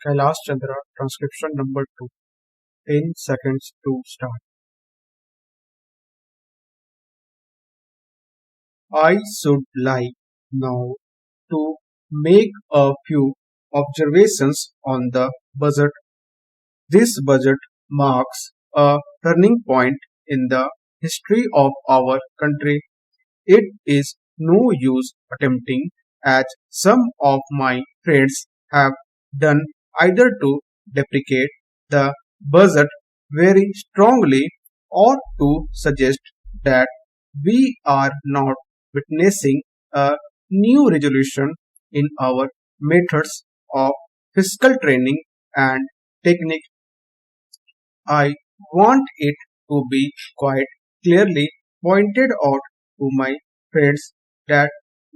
Kailash Chandra Transcription number 2. 10 seconds to start. I should like now to make a few observations on the budget. This budget marks a turning point in the history of our country. It is no use attempting, as some of my friends have done, either to deprecate the budget very strongly or to suggest that we are not witnessing a new revolution in our methods of fiscal training and technique. I want it to be quite clearly pointed out to my friends that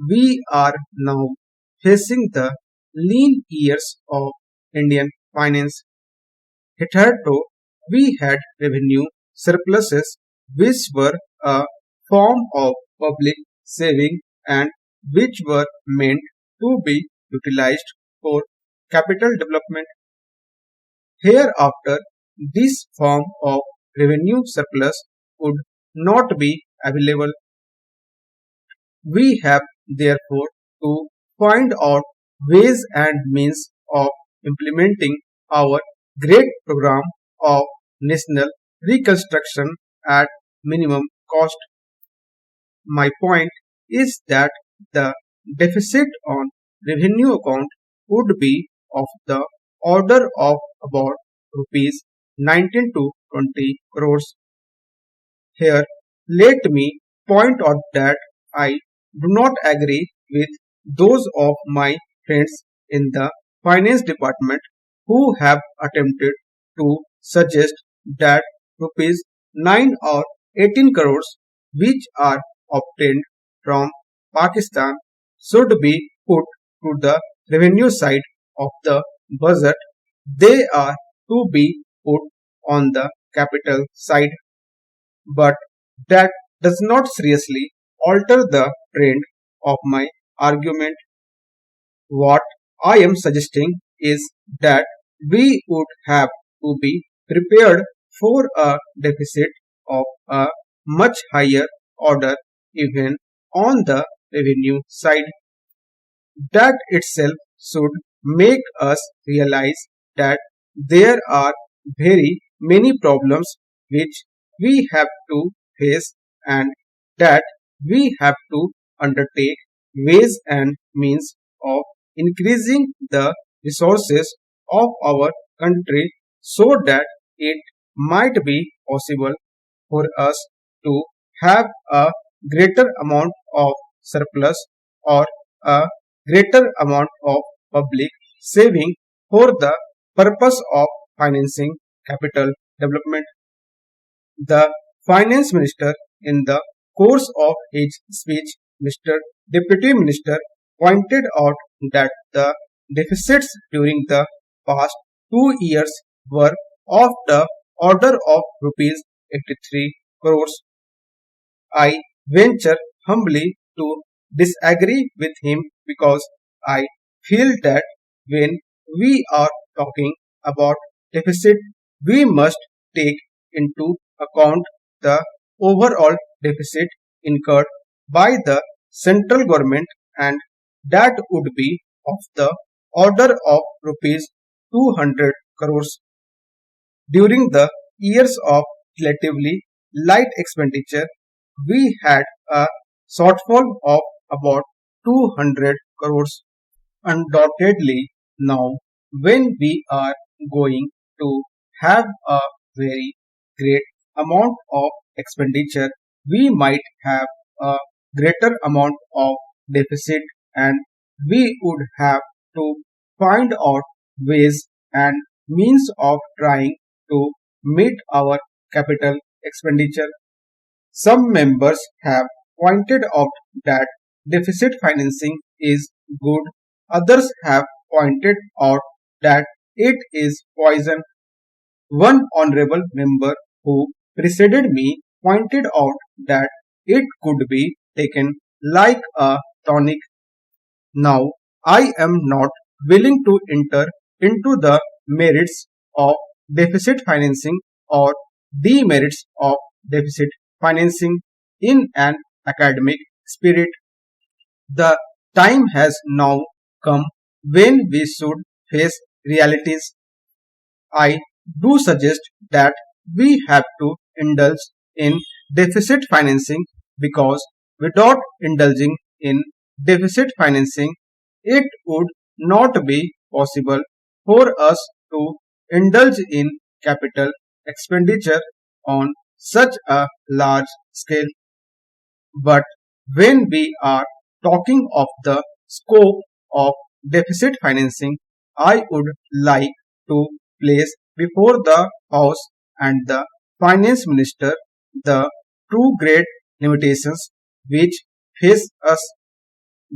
we are now facing the lean years of Indian finance. Hitherto, we had revenue surpluses which were a form of public saving and which were meant to be utilized for capital development. Hereafter, this form of revenue surplus would not be available. We have therefore to find out ways and means of implementing our great program of national reconstruction at minimum cost. My point is that the deficit on revenue account would be of the order of about rupees 19 to 20 crores. Here, let me point out that I do not agree with those of my friends in the finance department who have attempted to suggest that rupees 9 or 18 crores which are obtained from Pakistan should be put to the revenue side of the budget. They are to be put on the capital side, but that does not seriously alter the trend of my argument. What I am suggesting is that we would have to be prepared for a deficit of a much higher order even on the revenue side. That itself should make us realize that there are very many problems which we have to face and that we have to undertake ways and means of increasing the resources of our country so that it might be possible for us to have a greater amount of surplus or a greater amount of public saving for the purpose of financing capital development. The finance minister, in the course of his speech, Mr. Deputy Minister pointed out that the deficits during the past 2 years were of the order of rupees 83 crores. I venture humbly to disagree with him because I feel that when we are talking about deficit, we must take into account the overall deficit incurred by the central government and that would be of the order of rupees 200 crores. During the years of relatively light expenditure, we had a shortfall of about 200 crores. Undoubtedly, now when we are going to have a very great amount of expenditure, we might have a greater amount of deficit and we would have to find out ways and means of trying to meet our capital expenditure. Some members have pointed out that deficit financing is good. Others have pointed out that it is poison. One honorable member who preceded me pointed out that it could be taken like a tonic. Now, I am not willing to enter into the merits of deficit financing or demerits of deficit financing in an academic spirit. The time has now come when we should face realities. I do suggest that we have to indulge in deficit financing because without indulging in deficit financing, it would not be possible for us to indulge in capital expenditure on such a large scale. But when we are talking of the scope of deficit financing, I would like to place before the House and the Finance Minister the two great limitations which face us.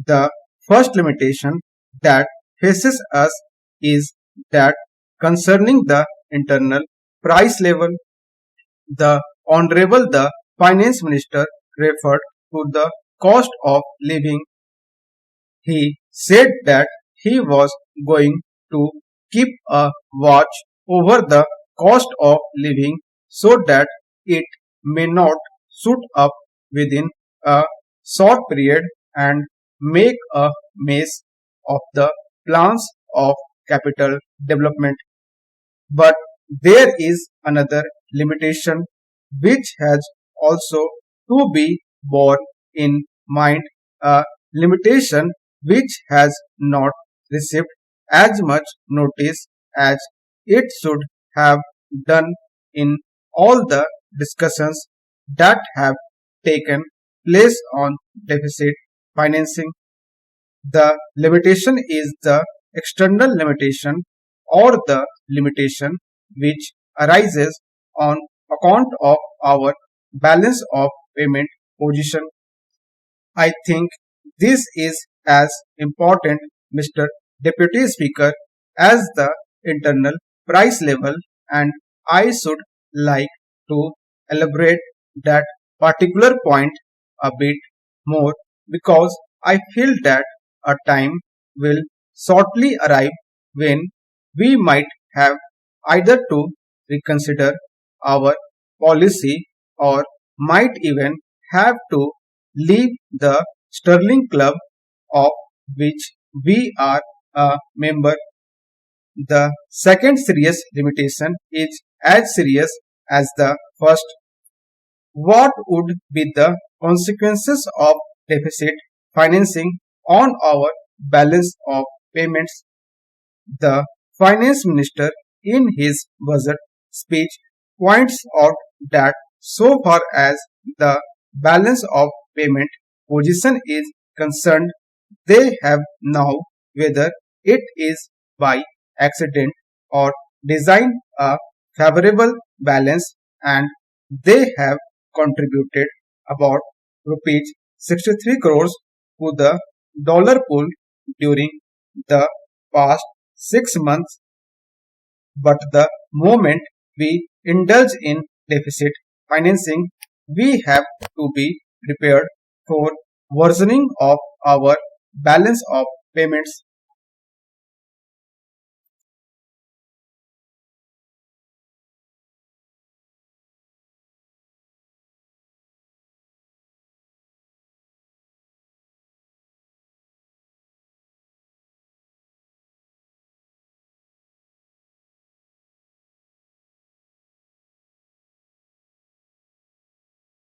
The first limitation that faces us is that concerning the internal price level, the Honorable the Finance Minister referred to the cost of living. He said that he was going to keep a watch over the cost of living so that it may not shoot up within a short period and make a mess of the plans of capital development. But there is another limitation which has also to be borne in mind, a limitation which has not received as much notice as it should have done in all the discussions that have taken place on deficit financing. The limitation is the external limitation or the limitation which arises on account of our balance of payment position. I think this is as important, Mr. Deputy Speaker, as the internal price level, and I should like to elaborate that particular point a bit more because I feel that a time will shortly arrive when we might have either to reconsider our policy or might even have to leave the Sterling Club of which we are a member. The second serious limitation is as serious as the first. What would be the consequences of deficit financing on our balance of payments? The finance minister in his budget speech points out that so far as the balance of payment position is concerned, they have now, whether it is by accident or design, a favorable balance, and they have contributed about rupees 63 crores to the dollar pool during the past 6 months. But the moment we indulge in deficit financing, we have to be prepared for worsening of our balance of payments.